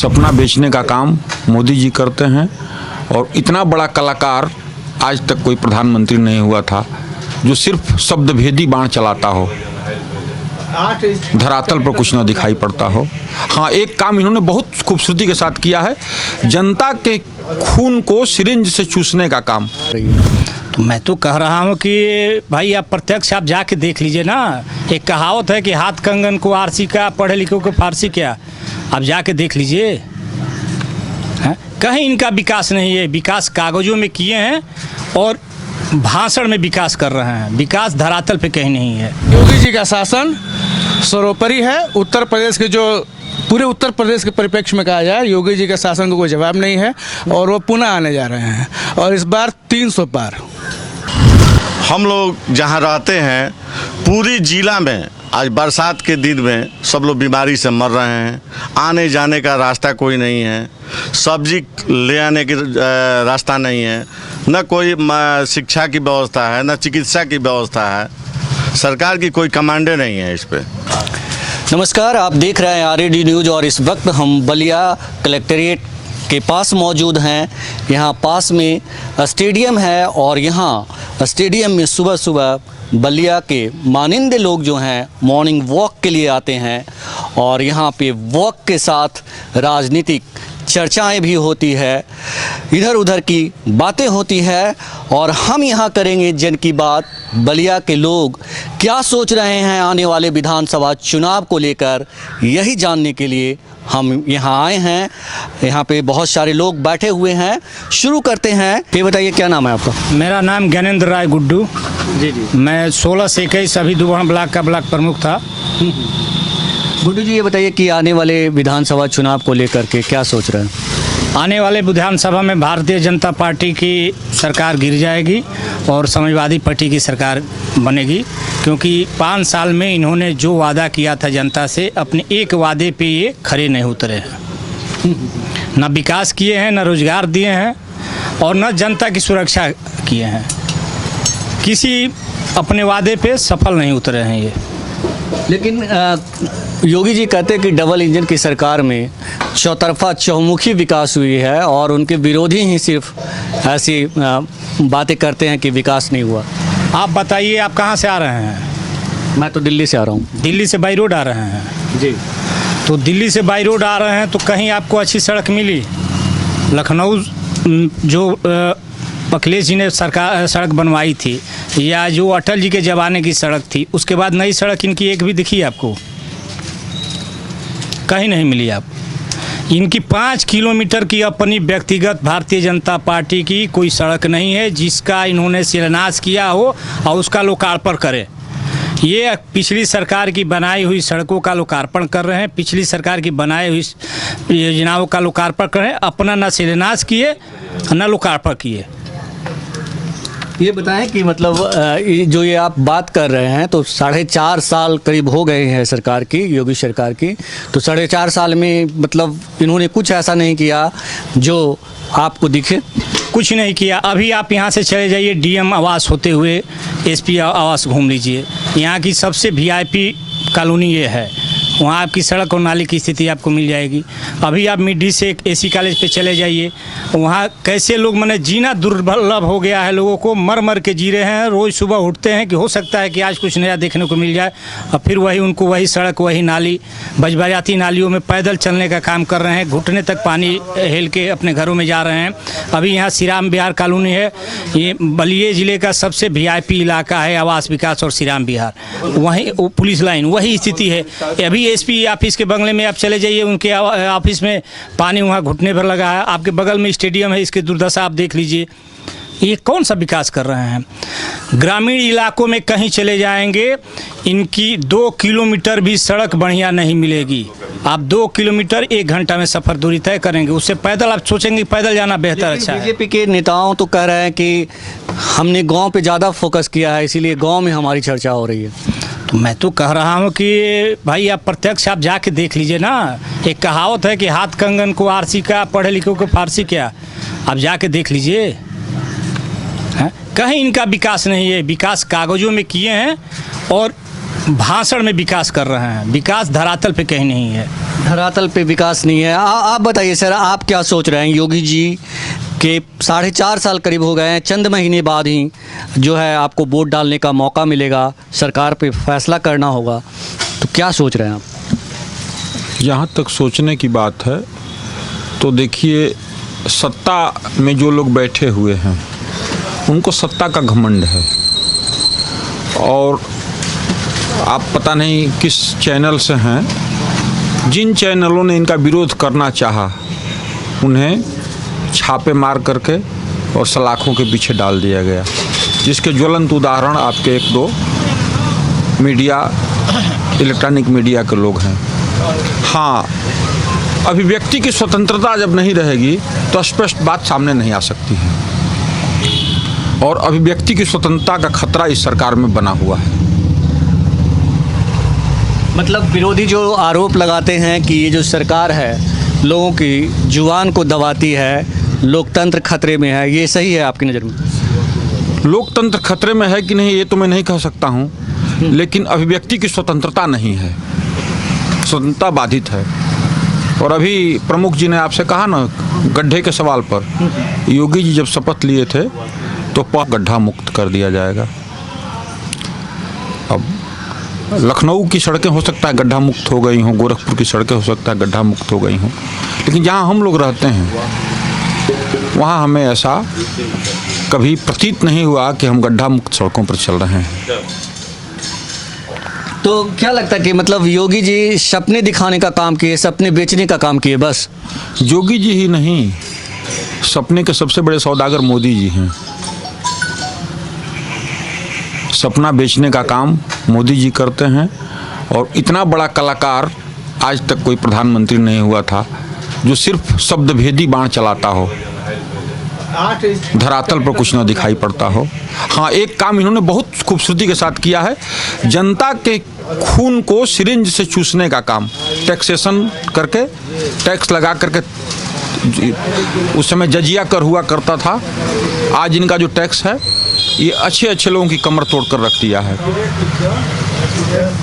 सपना बेचने का काम मोदी जी करते हैं और इतना बड़ा कलाकार आज तक कोई प्रधानमंत्री नहीं हुआ था जो सिर्फ शब्दभेदी बाण चलाता हो, धरातल पर कुछ ना दिखाई पड़ता हो। हाँ, एक काम इन्होंने बहुत खूबसूरती के साथ किया है, जनता के खून को सिरिंज से चूसने का काम। तो मैं तो कह रहा हूँ कि भाई आप प्रत्यक्ष आप जाके देख लीजिए ना। एक कहावत है कि हाथ कंगन को आरसी का, पढ़े लिखे को फारसी क्या। आप जाके देख लीजिए, कहीं इनका विकास नहीं है। विकास कागजों में किए हैं और भाषण में विकास कर रहे हैं, विकास धरातल पे कहीं नहीं है। योगी जी का शासन सर्वोपरि है। उत्तर प्रदेश के जो पूरे उत्तर प्रदेश के परिप्रेक्ष्य में कहा जाए, योगी जी के शासन को कोई जवाब नहीं है और वो पुनः आने जा रहे हैं और इस बार 300 पार। हम लोग जहाँ रहते हैं पूरी जिला में आज बरसात के दिन में सब लोग बीमारी से मर रहे हैं। आने जाने का रास्ता कोई नहीं है, सब्जी ले आने की रास्ता नहीं है, न कोई शिक्षा की व्यवस्था है, न चिकित्सा की व्यवस्था है। सरकार की कोई कमांडे नहीं है इस पे। नमस्कार, आप देख रहे हैं RAD न्यूज़ और इस वक्त हम बलिया कलेक्ट्रेट के पास मौजूद हैं। यहाँ पास में स्टेडियम है और यहाँ स्टेडियम में सुबह सुबह बलिया के मानिंदे लोग जो हैं मॉर्निंग वॉक के लिए आते हैं और यहाँ पे वॉक के साथ राजनीतिक चर्चाएं भी होती है, इधर उधर की बातें होती है और हम यहाँ करेंगे जन की बात। बलिया के लोग क्या सोच रहे हैं आने वाले विधानसभा चुनाव को लेकर, यही जानने के लिए हम यहाँ आए हैं। यहाँ पे बहुत सारे लोग बैठे हुए हैं। शुरू करते हैं। ये बताइए क्या नाम है आपका? मेरा नाम ज्ञानेंद्र राय गुड्डू। जी जी। मैं 16 से 21 अभी दुबह ब्लॉक का ब्लॉक प्रमुख था। गुड्डू जी, ये बताइए कि आने वाले विधानसभा चुनाव को लेकर के क्या सोच रहे हैं? आने वाले विधानसभा में भारतीय जनता पार्टी की सरकार गिर जाएगी और समाजवादी पार्टी की सरकार बनेगी, क्योंकि 5 साल में इन्होंने जो वादा किया था जनता से, अपने एक वादे पे ये खरे नहीं उतरे हैं। न विकास किए हैं, न रोजगार दिए हैं और न जनता की सुरक्षा किए हैं। किसी अपने वादे पे सफल नहीं उतरे हैं ये। लेकिन योगी जी कहते हैं कि डबल इंजन की सरकार में चौतरफा चहुमुखी विकास हुई है और उनके विरोधी ही सिर्फ ऐसी बातें करते हैं कि विकास नहीं हुआ। आप बताइए, आप कहाँ से आ रहे हैं? मैं तो दिल्ली से आ रहा हूँ। दिल्ली से बाई रोड आ रहे हैं जी। तो दिल्ली से बाई रोड आ रहे हैं तो कहीं आपको अच्छी सड़क मिली? लखनऊ जो अखिलेश जी ने सड़क बनवाई थी, या जो अटल जी के ज़माने की सड़क थी, उसके बाद नई सड़क इनकी एक भी दिखी आपको? कहीं नहीं मिली आप। इनकी 5 किलोमीटर की अपनी व्यक्तिगत भारतीय जनता पार्टी की कोई सड़क नहीं है जिसका इन्होंने शिलान्यास किया हो और उसका लोकार्पण करे। ये पिछली सरकार की बनाई हुई सड़कों का लोकार्पण कर रहे हैं, पिछली सरकार की बनाई हुई योजनाओं का लोकार्पण कर रहे हैं, अपना न शिलान्यास किए न लोकार्पण किए। ये बताएं कि मतलब जो ये आप बात कर रहे हैं तो 4.5 साल करीब हो गए हैं सरकार की, योगी सरकार की। तो 4.5 साल में मतलब इन्होंने कुछ ऐसा नहीं किया जो आपको दिखे? कुछ नहीं किया। अभी आप यहाँ से चले जाइए DM आवास होते हुए SP आवास घूम लीजिए। यहाँ की सबसे VIP कॉलोनी ये है। वहाँ आपकी सड़क और नाली की स्थिति आपको मिल जाएगी। अभी आप मिड्डी से AC कॉलेज पे चले जाइए, वहाँ कैसे लोग माने जीना दुर्लभ हो गया है, लोगों को मर मर के जी रहे हैं। रोज़ सुबह उठते हैं कि हो सकता है कि आज कुछ नया देखने को मिल जाए, और फिर वही उनको वही सड़क, वही नाली, बजबजाती नालियों में पैदल चलने का काम कर रहे हैं। घुटने तक पानी हेल के अपने घरों में जा रहे हैं। अभी यहाँ श्री राम विहार कॉलोनी है, ये बलिया ज़िले का सबसे VIP इलाका है, आवास विकास और श्री राम विहार, वहीं पुलिस लाइन वही स्थिति है। अभी SP ऑफिस के बंगले में आप चले जाइए, उनके ऑफिस में पानी वहाँ घुटने पर लगा है। आपके बगल में स्टेडियम है, इसकी दुर्दशा आप देख लीजिए। ये कौन सा विकास कर रहे हैं? ग्रामीण इलाकों में कहीं चले जाएंगे, इनकी 2 किलोमीटर भी सड़क बढ़िया नहीं मिलेगी। आप 2 किलोमीटर 1 घंटा में सफ़र दूरी तय करेंगे, उससे पैदल आप सोचेंगे पैदल जाना बेहतर अच्छा है। बीजेपी के नेताओं तो कह रहे हैं कि हमने गांव पे ज़्यादा फोकस किया है, इसीलिए गांव में हमारी चर्चा हो रही है। तो मैं तो कह रहा हूँ कि भाई आप प्रत्यक्ष आप जाके देख लीजिए ना। एक कहावत है कि हाथ कंगन को आरसी का, पढ़े लिखे को फारसी क्या। आप जाके देख लीजिए, कहीं इनका विकास नहीं है। विकास कागजों में किए हैं और भाषण में विकास कर रहे हैं, विकास धरातल पे कहीं नहीं है। धरातल पे विकास नहीं है। आप बताइए सर, आप क्या सोच रहे हैं? योगी जी के 4.5 साल करीब हो गए हैं, चंद महीने बाद ही जो है आपको वोट डालने का मौका मिलेगा, सरकार पे फैसला करना होगा, तो क्या सोच रहे हैं आप? जहाँ तक सोचने की बात है तो देखिए, सत्ता में जो लोग बैठे हुए हैं उनको सत्ता का घमंड है, और आप पता नहीं किस चैनल से हैं, जिन चैनलों ने इनका विरोध करना चाहा उन्हें छापे मार करके और सलाखों के पीछे डाल दिया गया, जिसके ज्वलंत उदाहरण आपके 1-2 मीडिया, इलेक्ट्रॉनिक मीडिया के लोग हैं। हाँ, अभिव्यक्ति की स्वतंत्रता जब नहीं रहेगी तो स्पष्ट बात सामने नहीं आ सकती है, और अभिव्यक्ति की स्वतंत्रता का खतरा इस सरकार में बना हुआ है। मतलब विरोधी जो आरोप लगाते हैं कि ये जो सरकार है लोगों की जुबान को दबाती है, लोकतंत्र खतरे में है, ये सही है आपकी नज़र में? लोकतंत्र खतरे में है कि नहीं ये तो मैं नहीं कह सकता हूँ, लेकिन अभिव्यक्ति की स्वतंत्रता नहीं है, स्वतंत्रता बाधित है। और अभी प्रमुख जी ने आपसे कहा ना गड्ढे के सवाल पर, योगी जी जब शपथ लिए थे तो गड्ढा मुक्त कर दिया जाएगा। अब लखनऊ की सड़कें हो सकता है गड्ढा मुक्त हो गई हों, गोरखपुर की सड़कें हो सकता है गड्ढा मुक्त हो गई हों, लेकिन जहाँ हम लोग रहते हैं वहाँ हमें ऐसा कभी प्रतीत नहीं हुआ कि हम गड्ढा मुक्त सड़कों पर चल रहे हैं। तो क्या लगता है कि मतलब योगी जी सपने दिखाने का काम किए, सपने बेचने का काम किए बस? योगी जी ही नहीं, सपने के सबसे बड़े सौदागर मोदी जी हैं। सपना बेचने का काम मोदी जी करते हैं, और इतना बड़ा कलाकार आज तक कोई प्रधानमंत्री नहीं हुआ था जो सिर्फ शब्दभेदी बाण चलाता हो, धरातल पर कुछ ना दिखाई पड़ता हो। हाँ, एक काम इन्होंने बहुत खूबसूरती के साथ किया है, जनता के खून को सिरिंज से चूसने का काम, टैक्सेशन करके, टैक्स लगा करके। उस समय जजिया कर हुआ करता था, आज इनका जो टैक्स है ये अच्छे अच्छे लोगों की कमर तोड़ कर रख दिया है।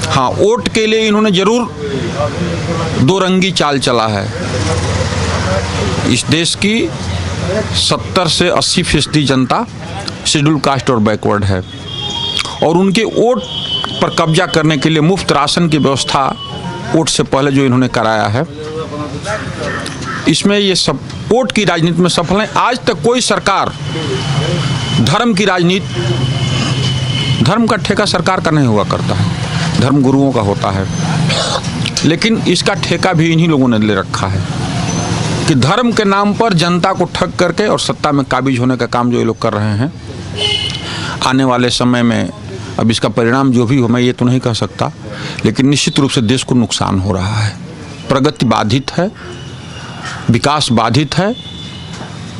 हाँ, वोट के लिए इन्होंने जरूर दो रंगी चाल चला है। इस देश की 70 से 80% जनता शेड्यूल कास्ट और बैकवर्ड है, और उनके वोट पर कब्जा करने के लिए मुफ्त राशन की व्यवस्था वोट से पहले जो इन्होंने कराया है, इसमें ये सब वोट की राजनीति में सफल है। आज तक कोई सरकार धर्म की राजनीति, धर्म का ठेका सरकार का नहीं हुआ करता है, धर्म गुरुओं का होता है, लेकिन इसका ठेका भी इन्हीं लोगों ने ले रखा है कि धर्म के नाम पर जनता को ठग करके और सत्ता में काबिज होने का काम जो ये लोग कर रहे हैं। आने वाले समय में अब इसका परिणाम जो भी हो मैं ये तो नहीं कह सकता, लेकिन निश्चित रूप से देश को नुकसान हो रहा है। प्रगति बाधित है, विकास बाधित है,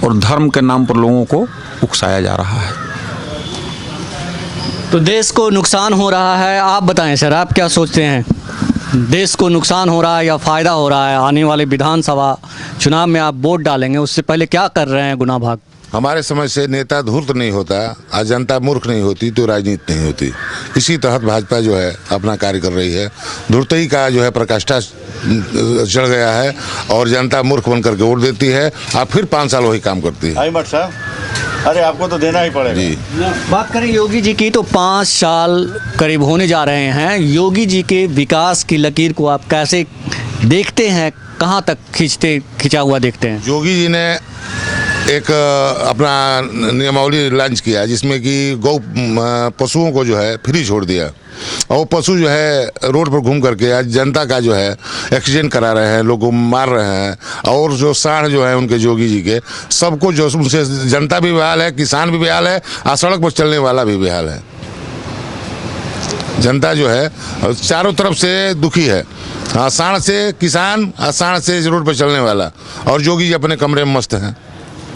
और धर्म के नाम पर लोगों को उकसाया जा रहा है। तो देश को नुकसान हो रहा है। आप बताएं सर, आप क्या सोचते हैं, देश को नुकसान हो रहा है या फ़ायदा हो रहा है? आने वाले विधानसभा चुनाव में आप वोट डालेंगे, उससे पहले क्या कर रहे हैं गुनाह भाग? हमारे समझ से नेता धूर्त नहीं होता और जनता मूर्ख नहीं होती तो राजनीति नहीं होती। इसी तहत भाजपा जो है अपना कार्य कर रही है। धूर्तई का जो है प्रकाष्ठा चढ़ गया है और जनता मूर्ख बन करके वोट देती है और फिर 5 साल वही काम करती है। अरे आपको तो देना ही पड़ेगा जी। बात करें योगी जी की तो 5 साल करीब होने जा रहे हैं। योगी जी के विकास की लकीर को आप कैसे देखते हैं, कहाँ तक खिंचा हुआ देखते हैं? योगी जी ने एक अपना नियमावली लॉन्च किया जिसमें कि गौ पशुओं को जो है फ्री छोड़ दिया, और वो पशु जो है रोड पर घूम करके आज जनता का जो है एक्सीडेंट करा रहे हैं, लोगों को मार रहे हैं, और जो साढ़ जो है उनके योगी जी के सबको जो उनसे जनता भी बेहाल है, किसान भी बेहाल है, और सड़क पर चलने वाला भी बेहाल है। जनता जो है चारों तरफ से दुखी है, हाँ, साढ़ से किसान और साढ़ से रोड पर चलने वाला, और योगी जी अपने कमरे में मस्त हैं।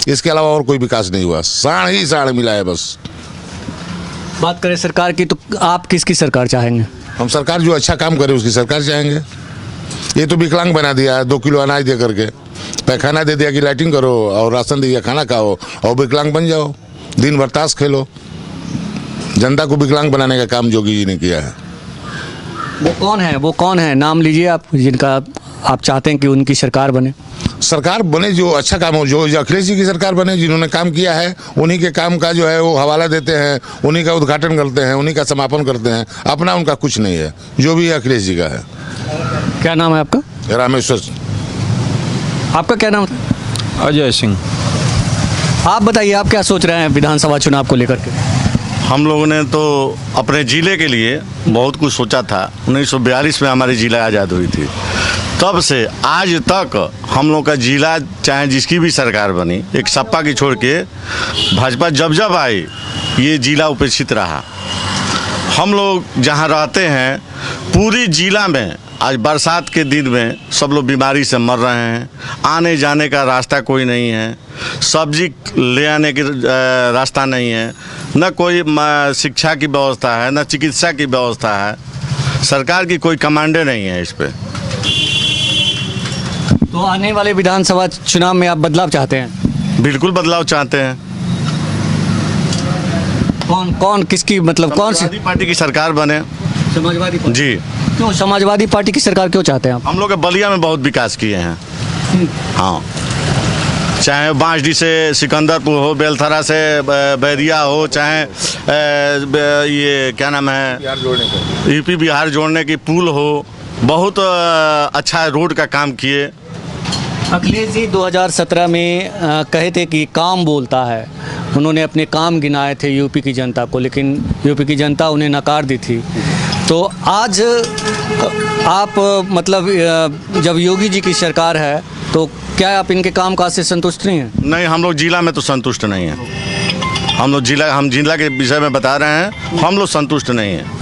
इसके अलावा और कोई विकास नहीं हुआ, साढ़ ही साढ़ मिला है बस। बात करें सरकार की तो आप किसकी सरकार चाहेंगे? हम सरकार जो अच्छा काम करे उसकी सरकार चाहेंगे। ये तो विकलांग बना दिया है, 2 किलो अनाज दे करके, पैखाना दे दिया कि लाइटिंग करो, और राशन दे दिया खाना खाओ, और विकलांग बन जाओ, दिन भर ताश खेलो। जनता को विकलांग बनाने का काम योगी जी ने किया है। वो कौन है नाम लीजिए आप, जिनका आप चाहते हैं कि उनकी सरकार बने। सरकार बने जो अच्छा काम हो, जो अखिलेश जी की सरकार बने, जिन्होंने काम किया है उन्हीं के काम का जो है वो हवाला देते हैं, उन्हीं का उद्घाटन करते हैं, उन्हीं का समापन करते हैं। अपना उनका कुछ नहीं है, जो भी अखिलेश जी का है। क्या नाम है आपका? रामेश्वर। आपका क्या नाम था? अजय सिंह। आप बताइए, आप क्या सोच रहे हैं विधानसभा चुनाव को लेकर के? हम लोगों ने तो अपने ज़िले के लिए बहुत कुछ सोचा था। 1942 में हमारी ज़िला आज़ाद हुई थी, तब से आज तक हम लोग का ज़िला, चाहे जिसकी भी सरकार बनी, एक सपा की छोड़ के भाजपा जब जब आई, ये ज़िला उपेक्षित रहा। हम लोग जहाँ रहते हैं पूरी ज़िला में आज बरसात के दिन में सब लोग बीमारी से मर रहे हैं। आने जाने का रास्ता कोई नहीं है, सब्जी ले आने की रास्ता नहीं है, न कोई शिक्षा की व्यवस्था है, न चिकित्सा की व्यवस्था है। सरकार की कोई कमांडे नहीं है इस पे। तो आने वाले विधानसभा चुनाव में आप बदलाव चाहते हैं? बिल्कुल बदलाव चाहते हैं। कौन किसकी, मतलब कौन सी समाजवादी पार्टी की सरकार बने। समाजवादी पार्टी? जी। क्यों समाजवादी पार्टी की सरकार क्यों चाहते हैं आप? हम लोग के बलिया में बहुत विकास किए हैं। हाँ, चाहे बांसडी से सिकंदरपुर हो, बेलथरा से बैरिया हो, चाहे ये क्या नाम है, यूपी बिहार जोड़ने की पुल हो, बहुत अच्छा रोड का काम किए। अखिलेश जी 2017 में कहे थे कि काम बोलता है। उन्होंने अपने काम गिनाए थे यूपी की जनता को, लेकिन यूपी की जनता उन्हें नकार दी थी। तो आज आप मतलब जब योगी जी की सरकार है तो क्या आप इनके काम काज से संतुष्ट नहीं हैं? नहीं, हम लोग जिला में तो संतुष्ट नहीं हैं। हम जिला के विषय में बता रहे हैं, हम लोग संतुष्ट नहीं हैं।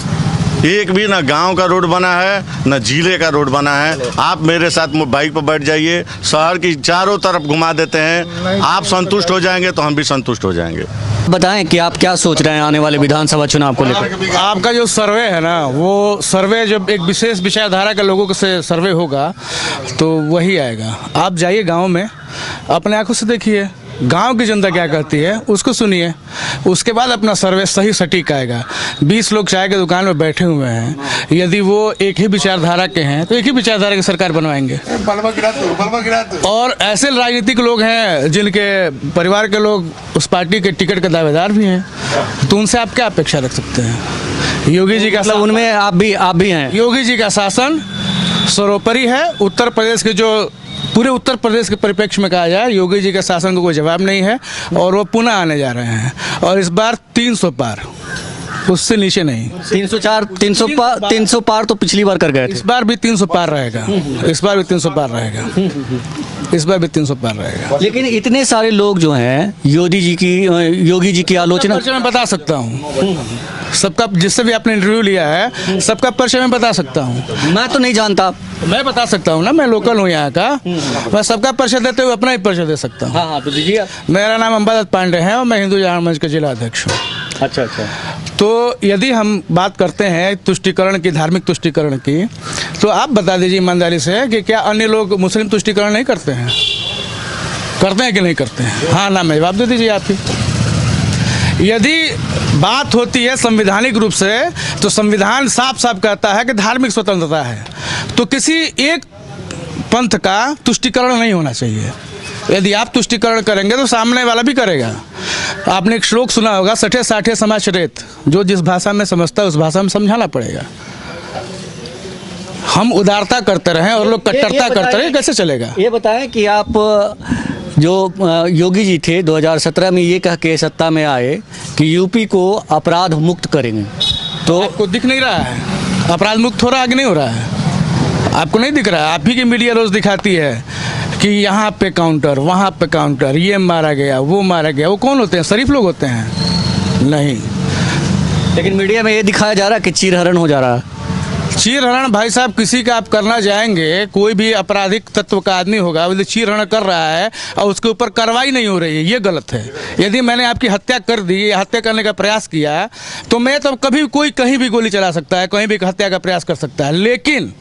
एक भी ना गांव का रोड बना है, ना जिले का रोड बना है। आप मेरे साथ बाइक पर बैठ जाइए, शहर की चारों तरफ घुमा देते हैं। आप संतुष्ट हो जाएंगे तो हम भी संतुष्ट हो जाएंगे। बताएं कि आप क्या सोच रहे हैं आने वाले विधानसभा चुनाव को लेकर? आपका जो सर्वे है ना, वो सर्वे जब एक विशेष विचारधारा के लोगों से सर्वे होगा तो वही आएगा। आप जाइए गांव में, अपने आंखों से देखिए गांव की जनता क्या कहती है, उसको सुनिए, उसके बाद अपना सर्वे सही सटीक आएगा। 20 लोग चाय की दुकान में बैठे हुए हैं, यदि वो एक ही विचारधारा के हैं तो एक ही विचारधारा की सरकार बनवाएंगे। और ऐसे राजनीतिक लोग हैं जिनके परिवार के लोग उस पार्टी के टिकट के दावेदार भी हैं, तो उनसे आप क्या अपेक्षा रख सकते हैं? योगी जी का मतलब उनमें आप भी हैं। योगी जी का शासन सर्वोपरि है। उत्तर प्रदेश के जो पूरे उत्तर प्रदेश के परिप्रेक्ष्य में कहा जाए, योगी जी के शासन को कोई जवाब नहीं है, और वो पुनः आने जा रहे हैं। और इस बार 300 पार, उससे नीचे नहीं। 300 पार तो पिछली बार कर गए थे। इस बार भी 300 पार रहेगा। इस बार भी 300 पार रहेगा। इस बार भी 300 पार रहेगा। लेकिन इतने सारे लोग जो हैं योगी जी की आलोचना, परिचय मैं बता सकता हूँ सबका, जिससे भी आपने इंटरव्यू लिया है सबका परिचय मैं बता सकता हूँ। मैं तो नहीं जानता। मैं बता सकता हूँ ना, मैं लोकल हूँ यहाँ का, मैं सबका परिचय देते हुए अपना ही परिचय दे सकता हूँ। हाँ तो दीजिए आप। मेरा नाम अंबादत्त पांडे है और मैं हिंदू जागरण मंच का जिला अध्यक्ष हूँ। अच्छा। तो यदि हम बात करते हैं तुष्टीकरण की, धार्मिक तुष्टीकरण की, तो आप बता दीजिए ईमानदारी से कि क्या अन्य लोग मुस्लिम तुष्टीकरण नहीं करते हैं? करते हैं कि नहीं करते हैं? हाँ ना, मैं जवाब दे दीजिए आपकी। यदि बात होती है संवैधानिक रूप से, तो संविधान साफ साफ कहता है कि धार्मिक स्वतंत्रता है, तो किसी एक पंथ का तुष्टीकरण नहीं होना चाहिए। यदि आप तुष्टीकरण करेंगे तो सामने वाला भी करेगा। आपने एक श्लोक सुना होगा, सठे साठे समाचरेत, जो जिस भाषा में समझता है उस भाषा में समझाना पड़ेगा। हम उदारता करते रहें और लोग कट्टरता करते रहे, कैसे चलेगा? ये बताएं कि आप जो योगी जी थे 2017 में ये कह के सत्ता में आए कि यूपी को अपराध मुक्त करेंगे, तो आपको दिख नहीं रहा है अपराध मुक्त हो रहा है कि नहीं हो रहा है? आपको नहीं दिख रहा है? आप ही की मीडिया रोज दिखाती है कि यहाँ पे काउंटर, वहाँ पे काउंटर, ये मारा गया, वो मारा गया। वो कौन होते हैं? शरीफ लोग होते हैं? नहीं। लेकिन मीडिया में ये दिखाया जा रहा है कि चीरहरण हो जा रहा है। चीरहरण भाई साहब किसी का आप करना जाएंगे, कोई भी आपराधिक तत्व का आदमी होगा, वो चीरहरण कर रहा है और उसके ऊपर कार्रवाई नहीं हो रही है, ये गलत है। यदि मैंने आपकी हत्या कर दी, हत्या करने का प्रयास किया, तो मैं तो कभी कोई कहीं भी गोली चला सकता है, कहीं भी हत्या का प्रयास कर सकता है, लेकिन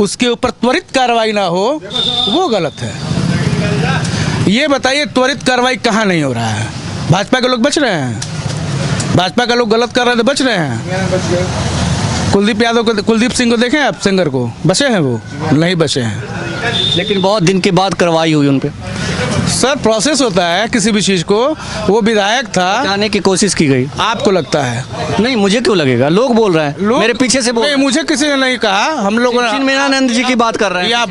उसके ऊपर त्वरित कार्रवाई ना हो, वो गलत है। ये बताइए त्वरित कार्रवाई कहाँ नहीं हो रहा है? भाजपा के लोग बच रहे हैं, भाजपा के लोग गलत कर रहे थे, बच रहे हैं। कुलदीप सिंह को देखें आप, सिंगर को, बचे हैं वो? नहीं बचे हैं। लेकिन बहुत दिन के बाद कार्रवाई हुई उन पे, सर प्रोसेस होता है किसी भी चीज़ को। वो विधायक था, जाने की कोशिश की गई। आपको लगता है? नहीं, मुझे क्यों लगेगा, लोग बोल रहे हैं, मेरे पीछे से बोल। नहीं, मुझे किसी ने नहीं कहा। हम लोग चिन्मयानंद जी की बात कर रहे हैं। या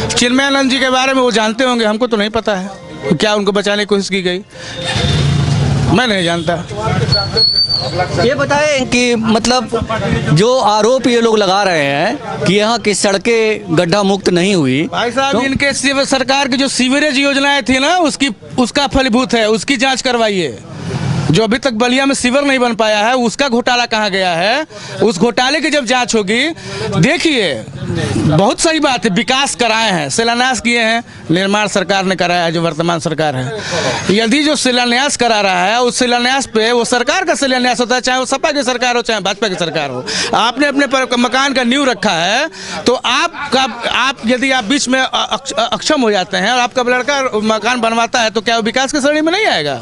चिन्मयानंद जी के बारे में वो जानते होंगे, हमको तो नहीं पता है क्या उनको बचाने की कोशिश की गई, मैं नहीं जानता। ये बताएं कि मतलब जो आरोप ये लोग लगा रहे हैं कि यहाँ की सड़कें गड्ढा मुक्त नहीं हुई, भाई साहब इनके सरकार की जो सीवरेज योजनाएं थी ना, उसका फलीभूत है, उसकी जांच करवाइए। जो अभी तक बलिया में सीवर नहीं बन पाया है, उसका घोटाला कहाँ गया है, उस घोटाले की जब जांच होगी, देखिए बहुत सारी बात है। विकास कराए हैं, शिलान्यास किए हैं, निर्माण सरकार ने कराया है, जो वर्तमान सरकार है। यदि जो शिलान्यास करा रहा है, उस शिलान्यास पे वो सरकार का शिलान्यास होता है, चाहे वो सपा की सरकार हो चाहे भाजपा की सरकार हो। आपने अपने मकान का नींव रखा है, तो आप यदि आप बीच में अक्षम हो जाते हैं और आपका लड़का मकान बनवाता है, तो क्या वो विकास की श्रेणी में नहीं आएगा?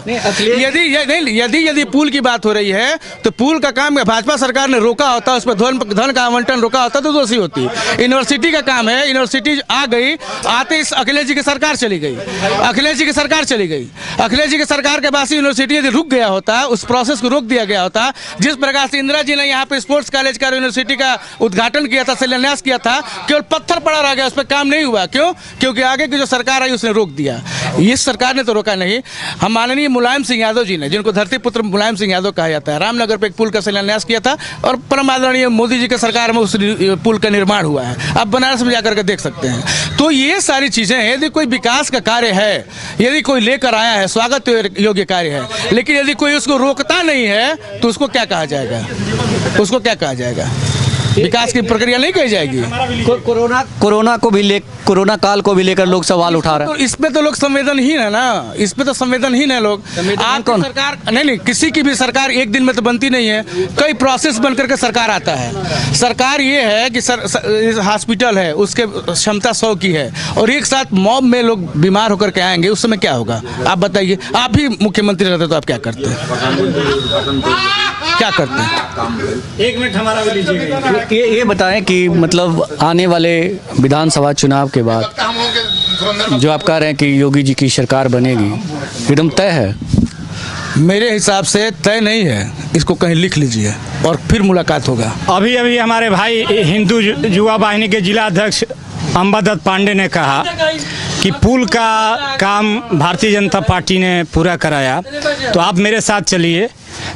यदि पुल की बात हो रही है, तो पुल का काम भाजपा सरकार ने रोका होता, उस पर धन का आवंटन रोका होता तो दोषी होती। यूनिवर्सिटी का काम है, यूनिवर्सिटी आ गई, आते इस अखिलेश जी की सरकार चली गई, अखिलेश जी की सरकार चली गई। अखिलेश जी की सरकार के बाद यूनिवर्सिटी यदि रुक गया होता, उस प्रोसेस को रोक दिया गया होता, जिस प्रकार से इंदिरा जी ने यहाँ पे स्पोर्ट्स कॉलेज का यूनिवर्सिटी का उद्घाटन किया था, शिलान्यास किया था, केवल पत्थर पड़ा रह गया, उस पर काम नहीं हुआ। क्यों? क्योंकि आगे की जो सरकार आई उसने रोक दिया। इस सरकार ने तो रोका नहीं। हम माननीय मुलायम सिंह यादव जी ने, जिनको धरती पुत्र मुलायम सिंह यादव कहा जाता है, रामनगर पे एक पुल का शिलान्यास किया था और परम आदरणीय मोदी जी की सरकार में उस पुल का निर्माण हुआ है। आप बनारस में जाकर के देख सकते हैं। तो ये सारी चीजें, यदि कोई विकास का कार्य है, यदि कोई लेकर आया है, स्वागत योग्य कार्य है, लेकिन यदि कोई उसको रोकता नहीं है, तो उसको क्या कहा जाएगा? उसको क्या कहा जाएगा? विकास की प्रक्रिया नहीं कही जाएगी। कोरोना काल को भी लेकर लोग सवाल उठा रहे हैं। तो इस पे तो लोग संवेदनहीन है ना, इस पे तो संवेदनहीन है लोग। आपकी सरकार नहीं, किसी की भी सरकार एक दिन में तो बनती नहीं है, कई प्रोसेस बन करके सरकार आता है। सरकार ये है कि हॉस्पिटल है, उसके क्षमता 100 की है, और एक साथ मॉब में लोग बीमार होकर के आएंगे, उस समय क्या होगा? आप बताइए। आप भी मुख्यमंत्री रहते तो आप क्या करते हैं? क्या करते हैं? एक मिनट हमारा भी लीजिएगा। ये बताएं कि मतलब आने वाले विधानसभा चुनाव के बाद जो आप कह रहे हैं कि योगी जी की सरकार बनेगी, एकदम तय है? मेरे हिसाब से तय नहीं है, इसको कहीं लिख लीजिए और फिर मुलाकात होगा। अभी हमारे भाई हिंदू युवा वाहिनी के जिला अध्यक्ष अंबादत्त पांडे ने कहा कि पुल का काम भारतीय जनता पार्टी ने पूरा कराया। तो आप मेरे साथ चलिए,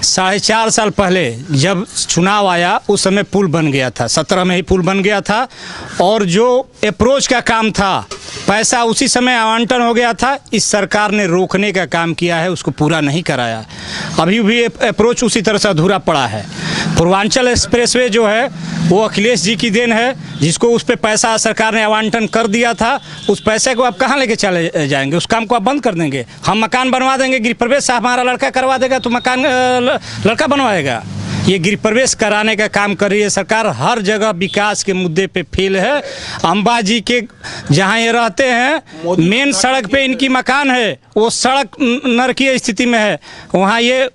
4.5 साल पहले जब चुनाव आया, उस समय पुल बन गया था, 17 में ही पुल बन गया था, और जो अप्रोच का काम था, पैसा उसी समय आवंटन हो गया था। इस सरकार ने रोकने का काम किया है, उसको पूरा नहीं कराया। अभी भी अप्रोच उसी तरह से अधूरा पड़ा है। पूर्वांचल एक्सप्रेसवे जो है वो अखिलेश जी की देन है, जिसको उस पर पैसा सरकार ने आवंटन कर दिया था। उस पैसे को आप कहाँ लेके चले जाएंगे? उस काम को आप बंद कर देंगे। हम मकान बनवा देंगे, गृह प्रवेश हमारा लड़का करवा देगा तो मकान लड़का बनवाएगा। ये गृह प्रवेश कराने का काम कर रही है सरकार। हर जगह विकास के मुद्दे पे फेल है। अंबाजी के जहाँ ये रहते हैं, मेन सड़क पे इनकी मकान है, वो सड़क नरकीय स्थिति में है। वहाँ ये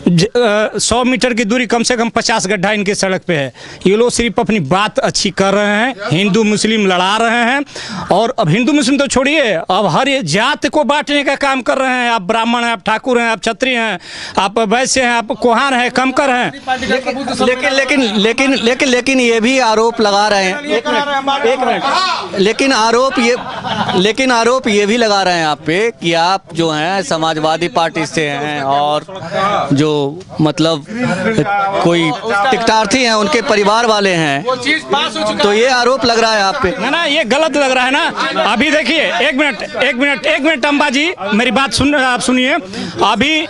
100 मीटर की दूरी कम से कम 50 गड्ढा इनके सड़क पे है। ये लोग सिर्फ अपनी बात अच्छी कर रहे हैं, हिंदू मुस्लिम लड़ा रहे हैं। और अब हिंदू मुस्लिम तो छोड़िए, अब हर जात को बांटने का काम कर रहे हैं। आप ब्राह्मण हैं, आप ठाकुर हैं, आप क्षत्रिय हैं, आप वैश्य हैं, आप कोहार हैं, कमकर हैं। लेकिन ये भी आरोप लगा रहे हैं, एक मिनट, लेकिन आरोप ये भी लगा रहे हैं आप पे कि आप जो हैं समाजवादी पार्टी से हैं, और जो मतलब कोई टिकटार्थी हैं, उनके परिवार वाले हैं, तो ये आरोप लग रहा है आप पे। ना ये गलत लग रहा है ना। अभी देखिए, एक मिनट अम्बा जी, मेरी बात आप सुनिए। अभी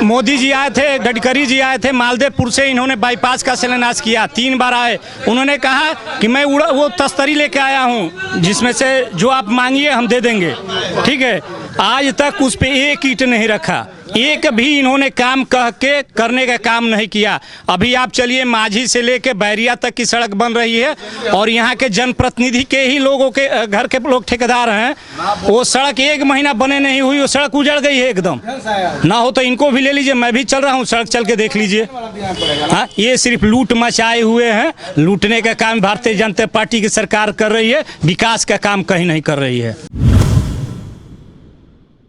मोदी जी आए थे, गडकरी जी आए थे, मालदेवपुर से इन्होंने बाईपास का शिलान्यास किया, 3 बार आए। उन्होंने कहा कि मैं वो तस्तरी लेके आया हूँ जिसमें से जो आप मांगिए हम दे देंगे, ठीक है। आज तक उस पर एक ईंट नहीं रखा। एक भी इन्होंने काम कह के करने का काम नहीं किया। अभी आप चलिए माझी से लेके बैरिया तक की सड़क बन रही है और यहाँ के जनप्रतिनिधि के ही लोगों के घर के लोग ठेकेदार हैं। वो सड़क 1 महीना बने नहीं हुई, वो सड़क उजड़ गई है एकदम। ना हो तो इनको भी ले लीजिए, मैं भी चल रहा हूँ, सड़क चल के देख लीजिए। हाँ, ये सिर्फ लूट मचाए हुए हैं। लूटने का काम भारतीय जनता पार्टी की सरकार कर रही है, विकास का काम कहीं नहीं कर रही है।